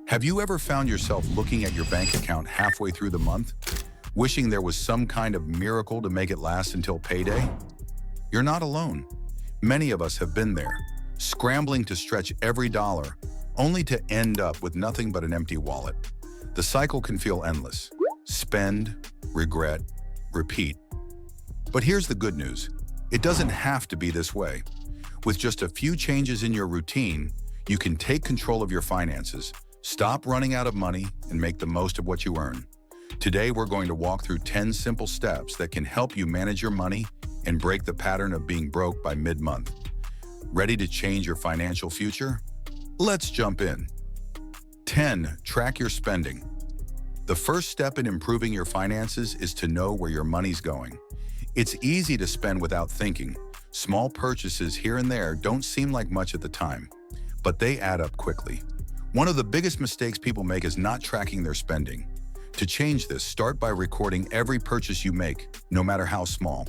Have you ever found yourself looking at your bank account halfway through the month, wishing there was some kind of miracle to make it last until payday? You're not alone. Many of us have been there, scrambling to stretch every dollar, only to end up with nothing but an empty wallet. The cycle can feel endless. Spend, regret, repeat. But here's the good news. It doesn't have to be this way. With just a few changes in your routine, you can take control of your finances, stop running out of money, and make the most of what you earn. Today, we're going to walk through 10 simple steps that can help you manage your money and break the pattern of being broke by mid-month. Ready to change your financial future? Let's jump in. 10. Track your spending. The first step in improving your finances is to know where your money's going. It's easy to spend without thinking. Small purchases here and there don't seem like much at the time, but they add up quickly. One of the biggest mistakes people make is not tracking their spending. To change this, start by recording every purchase you make, no matter how small.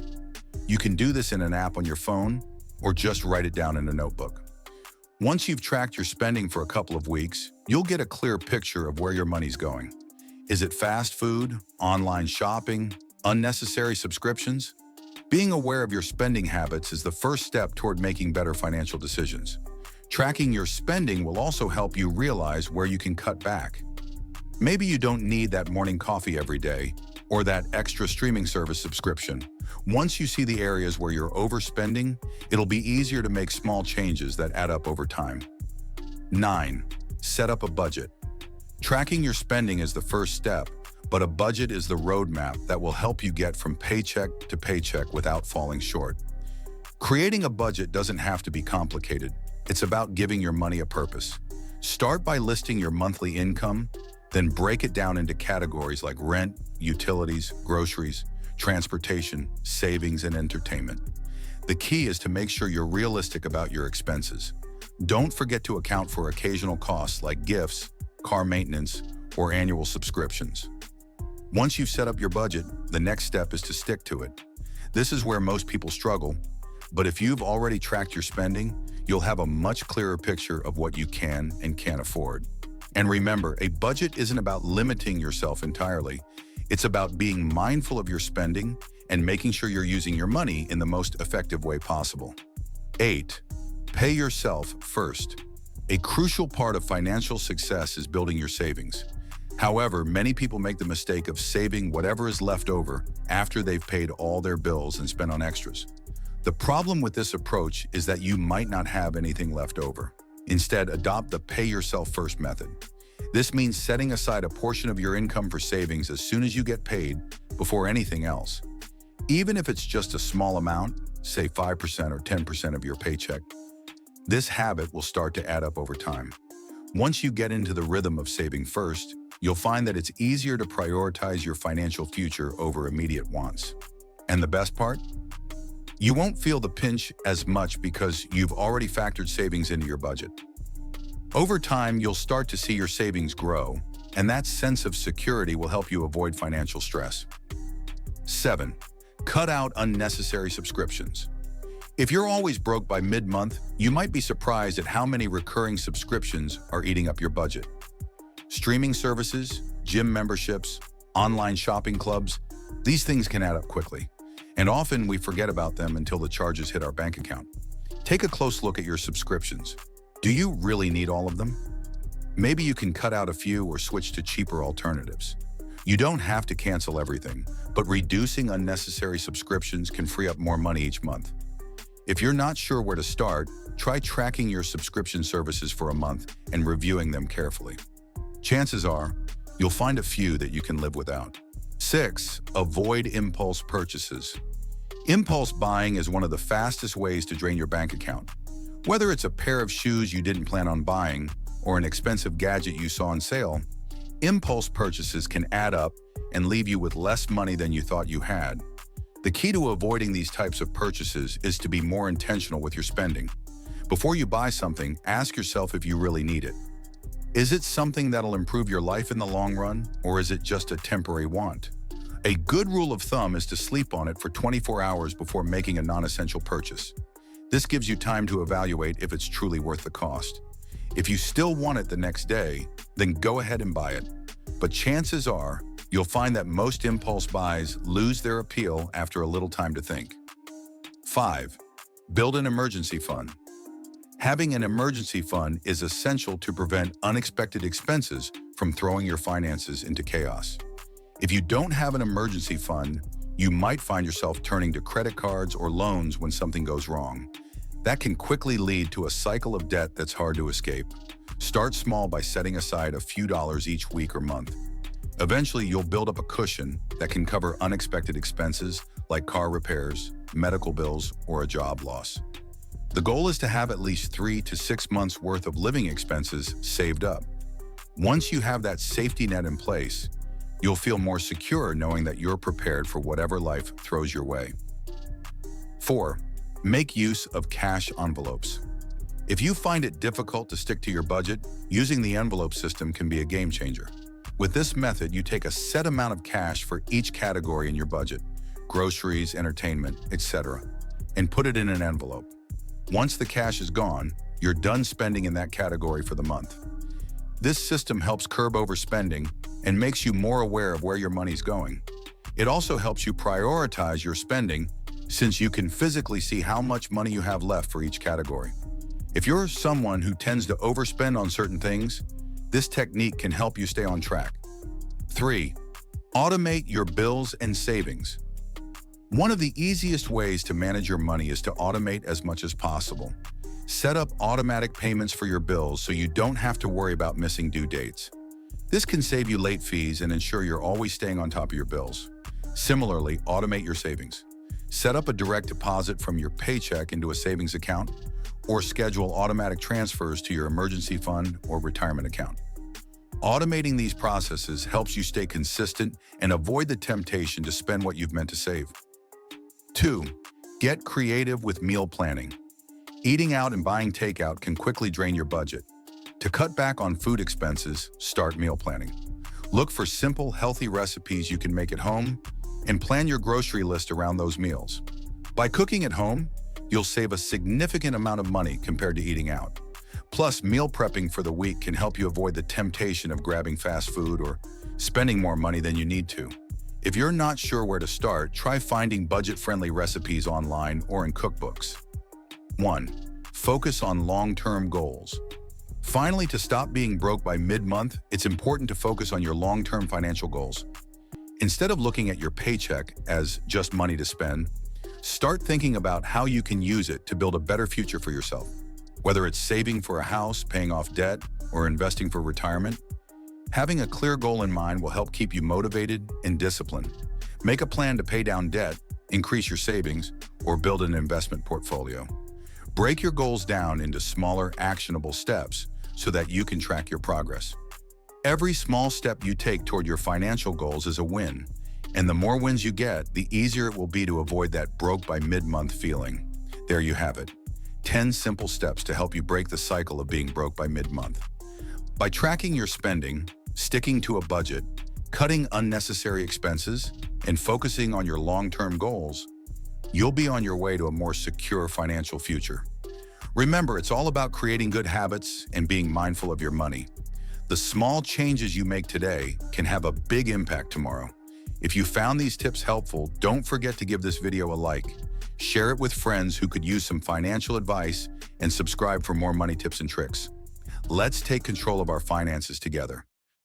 You can do this in an app on your phone or just write it down in a notebook. Once you've tracked your spending for a couple of weeks, you'll get a clear picture of where your money's going. Is it fast food, online shopping, unnecessary subscriptions? Being aware of your spending habits is the first step toward making better financial decisions. Tracking your spending will also help you realize where you can cut back. Maybe you don't need that morning coffee every day or that extra streaming service subscription. Once you see the areas where you're overspending, it'll be easier to make small changes that add up over time. 9. Set up a budget. Tracking your spending is the first step, but a budget is the roadmap that will help you get from paycheck to paycheck without falling short. Creating a budget doesn't have to be complicated. It's about giving your money a purpose. Start by listing your monthly income, then break it down into categories like rent, utilities, groceries, transportation, savings, and entertainment. The key is to make sure you're realistic about your expenses. Don't forget to account for occasional costs like gifts, car maintenance, or annual subscriptions. Once you've set up your budget, the next step is to stick to it. This is where most people struggle, but if you've already tracked your spending, you'll have a much clearer picture of what you can and can't afford. And remember, a budget isn't about limiting yourself entirely. It's about being mindful of your spending and making sure you're using your money in the most effective way possible. 8. Pay yourself first. A crucial part of financial success is building your savings. However, many people make the mistake of saving whatever is left over after they've paid all their bills and spent on extras. The problem with this approach is that you might not have anything left over. Instead, adopt the pay yourself first method. This means setting aside a portion of your income for savings as soon as you get paid before anything else. Even if it's just a small amount, say 5% or 10% of your paycheck, this habit will start to add up over time. Once you get into the rhythm of saving first, you'll find that it's easier to prioritize your financial future over immediate wants. And the best part? You won't feel the pinch as much because you've already factored savings into your budget. Over time, you'll start to see your savings grow, and that sense of security will help you avoid financial stress. 7. Cut out unnecessary subscriptions. If you're always broke by mid-month, you might be surprised at how many recurring subscriptions are eating up your budget. Streaming services, gym memberships, online shopping clubs, these things can add up quickly. And often we forget about them until the charges hit our bank account. Take a close look at your subscriptions. Do you really need all of them? Maybe you can cut out a few or switch to cheaper alternatives. You don't have to cancel everything, but reducing unnecessary subscriptions can free up more money each month. If you're not sure where to start, try tracking your subscription services for a month and reviewing them carefully. Chances are, you'll find a few that you can live without. 6. Avoid impulse purchases. Impulse buying is one of the fastest ways to drain your bank account. Whether it's a pair of shoes you didn't plan on buying or an expensive gadget you saw on sale, impulse purchases can add up and leave you with less money than you thought you had. The key to avoiding these types of purchases is to be more intentional with your spending. Before you buy something, ask yourself if you really need it. Is it something that'll improve your life in the long run, or is it just a temporary want? A good rule of thumb is to sleep on it for 24 hours before making a non-essential purchase. This gives you time to evaluate if it's truly worth the cost. If you still want it the next day, then go ahead and buy it. But chances are, you'll find that most impulse buys lose their appeal after a little time to think. 5. Build an emergency fund. Having an emergency fund is essential to prevent unexpected expenses from throwing your finances into chaos. If you don't have an emergency fund, you might find yourself turning to credit cards or loans when something goes wrong. That can quickly lead to a cycle of debt that's hard to escape. Start small by setting aside a few dollars each week or month. Eventually, you'll build up a cushion that can cover unexpected expenses like car repairs, medical bills, or a job loss. The goal is to have at least 3 to 6 months worth of living expenses saved up. Once you have that safety net in place, you'll feel more secure knowing that you're prepared for whatever life throws your way. 4. Make use of cash envelopes. If you find it difficult to stick to your budget, using the envelope system can be a game changer. With this method, you take a set amount of cash for each category in your budget, groceries, entertainment, etc., and put it in an envelope. Once the cash is gone, you're done spending in that category for the month. This system helps curb overspending and makes you more aware of where your money's going. It also helps you prioritize your spending since you can physically see how much money you have left for each category. If you're someone who tends to overspend on certain things, this technique can help you stay on track. 3. Automate your bills and savings. One of the easiest ways to manage your money is to automate as much as possible. Set up automatic payments for your bills so you don't have to worry about missing due dates. This can save you late fees and ensure you're always staying on top of your bills. Similarly, automate your savings. Set up a direct deposit from your paycheck into a savings account, or schedule automatic transfers to your emergency fund or retirement account. Automating these processes helps you stay consistent and avoid the temptation to spend what you've meant to save. 2. Get creative with meal planning. Eating out and buying takeout can quickly drain your budget. To cut back on food expenses, start meal planning. Look for simple, healthy recipes you can make at home and plan your grocery list around those meals. By cooking at home, you'll save a significant amount of money compared to eating out. Plus, meal prepping for the week can help you avoid the temptation of grabbing fast food or spending more money than you need to. If you're not sure where to start, try finding budget-friendly recipes online or in cookbooks. 1. Focus on long-term goals. Finally, to stop being broke by mid-month, it's important to focus on your long-term financial goals. Instead of looking at your paycheck as just money to spend, start thinking about how you can use it to build a better future for yourself. Whether it's saving for a house, paying off debt, or investing for retirement, having a clear goal in mind will help keep you motivated and disciplined. Make a plan to pay down debt, increase your savings, or build an investment portfolio. Break your goals down into smaller, actionable steps so that you can track your progress. Every small step you take toward your financial goals is a win, and the more wins you get, the easier it will be to avoid that broke by mid-month feeling. There you have it. 10 simple steps to help you break the cycle of being broke by mid-month. By tracking your spending, sticking to a budget, cutting unnecessary expenses, and focusing on your long-term goals, you'll be on your way to a more secure financial future. Remember, it's all about creating good habits and being mindful of your money. The small changes you make today can have a big impact tomorrow. If you found these tips helpful, don't forget to give this video a like, share it with friends who could use some financial advice, and subscribe for more money tips and tricks. Let's take control of our finances together.